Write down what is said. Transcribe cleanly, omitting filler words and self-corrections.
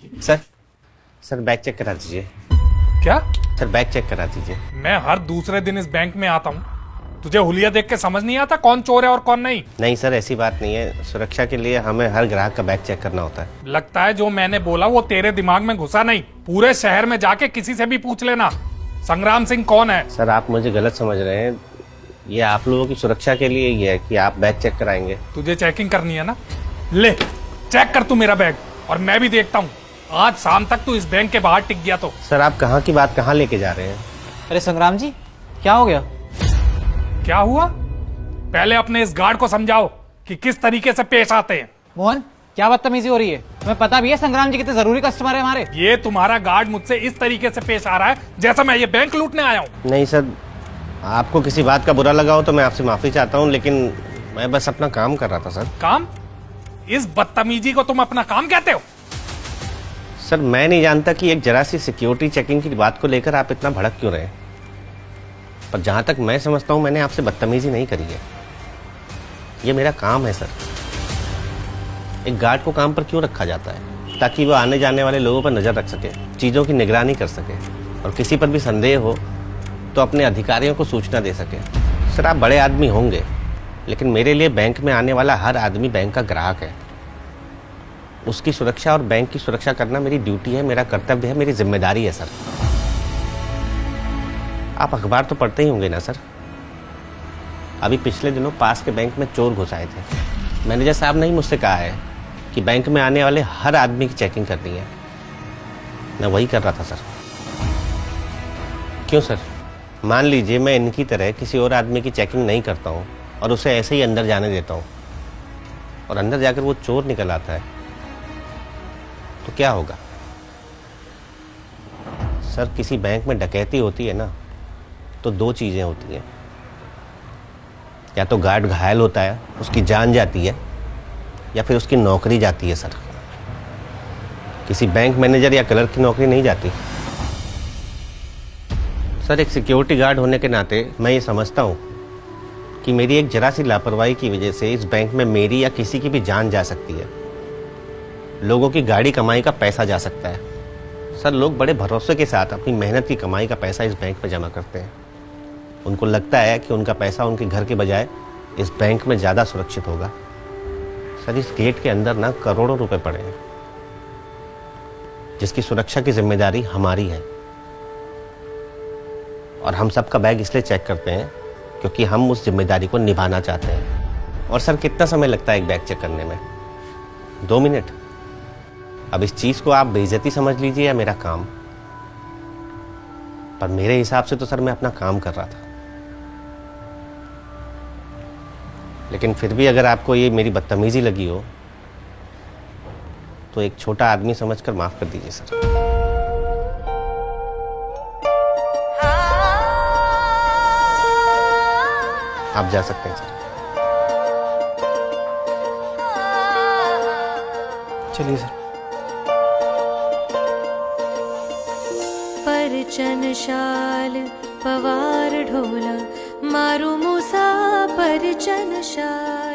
Sir sir bag check करा दीजिए। क्या? सर बैग चेक करा दीजिए। मैं हर दूसरे दिन इस बैंक में आता हूँ, तुझे हुलिया देख के समझ नहीं आता कौन चोर है और कौन नहीं? नहीं सर, ऐसी बात नहीं है। सुरक्षा के लिए हमें हर ग्राहक का बैग चेक करना होता है। लगता है जो मैंने बोला वो तेरे दिमाग में घुसा नहीं। पूरे शहर में जाके किसी से भी पूछ लेना संग्राम सिंह कौन है। सर आप मुझे गलत समझ रहे हैं। ये आप लोगों की सुरक्षा के लिए ही है कि आप बैग चेक कराएंगे। तुझे चेकिंग करनी है ना, ले चेक कर तू मेरा बैग, और मैं भी देखता हूँ आज शाम तक तू इस बैंक के बाहर टिक गया तो। सर आप कहाँ की बात कहाँ लेके जा रहे हैं? अरे संग्राम जी, क्या हो गया? क्या हुआ? पहले अपने इस गार्ड को समझाओ कि किस तरीके से पेश आते हैं। मोहन, क्या बदतमीजी हो रही है? तुम्हें पता भी है संग्राम जी कितने जरूरी कस्टमर है हमारे। ये तुम्हारा गार्ड मुझसे इस तरीके से पेश आ रहा है जैसा मैं ये बैंक लूटने आया हूँ। नहीं सर, आपको किसी बात का बुरा लगा हो तो मैं आपसे माफी चाहता हूँ, लेकिन मैं बस अपना काम कर रहा था सर। काम? इस बदतमीजी को तुम अपना काम कहते हो? सर मैं नहीं जानता कि एक जरा सी सिक्योरिटी चेकिंग की बात को लेकर आप इतना भड़क क्यों रहे हैं, पर जहां तक मैं समझता हूं मैंने आपसे बदतमीजी नहीं करी है। ये मेरा काम है सर। एक गार्ड को काम पर क्यों रखा जाता है? ताकि वो आने जाने वाले लोगों पर नजर रख सके, चीजों की निगरानी कर सके, और किसी पर भी संदेह हो तो अपने अधिकारियों को सूचना दे सके। सर आप बड़े आदमी होंगे, लेकिन मेरे लिए बैंक में आने वाला हर आदमी बैंक का ग्राहक है। उसकी सुरक्षा और बैंक की सुरक्षा करना मेरी ड्यूटी है, मेरा कर्तव्य है, मेरी जिम्मेदारी है सर। आप अखबार तो पढ़ते ही होंगे ना सर। अभी पिछले दिनों पास के बैंक में चोर घुस आए थे। मैनेजर साहब ने ही मुझसे कहा है कि बैंक में आने वाले हर आदमी की चेकिंग करनी है। मैं वही कर रहा था सर। क्यों सर? मान लीजिए मैं इनकी तरह किसी और आदमी की चेकिंग नहीं करता हूँ और उसे ऐसे ही अंदर जाने देता हूँ, और अंदर जाकर वो चोर निकल आता है, तो क्या होगा? सर किसी बैंक में डकैती होती है ना, तो दो चीज़ें होती हैं। या तो गार्ड घायल होता है, उसकी जान जाती है, या फिर उसकी नौकरी जाती है सर। किसी बैंक मैनेजर या क्लर्क की नौकरी नहीं जाती। सर एक सिक्योरिटी गार्ड होने के नाते मैं ये समझता हूँ कि मेरी एक जरा सी लापरवाही की वजह से इस बैंक में मेरी या किसी की भी जान जा सकती है। लोगों की गाड़ी कमाई का पैसा जा सकता है। सर लोग बड़े भरोसे के साथ अपनी मेहनत की कमाई का पैसा इस बैंक में जमा करते हैं। उनको लगता है कि उनका पैसा उनके घर के बजाय इस बैंक में ज़्यादा सुरक्षित होगा। सर इस गेट के अंदर ना करोड़ों रुपए पड़े हैं, जिसकी सुरक्षा की जिम्मेदारी हमारी है। और हम सबका बैग इसलिए चेक करते हैं क्योंकि हम उस जिम्मेदारी को निभाना चाहते हैं। और सर कितना समय लगता है एक बैग चेक करने में? 2 मिनट। अब इस चीज़ को आप बेइज्जती समझ लीजिए या मेरा काम, पर मेरे हिसाब से तो सर मैं अपना काम कर रहा था। लेकिन फिर भी अगर आपको ये मेरी बदतमीजी लगी हो तो एक छोटा आदमी समझकर माफ कर दीजिए सर। आप जा सकते हैं सर। चलिए सर। परचन शाल पवार ढोला मारू मूसा परचन शाल।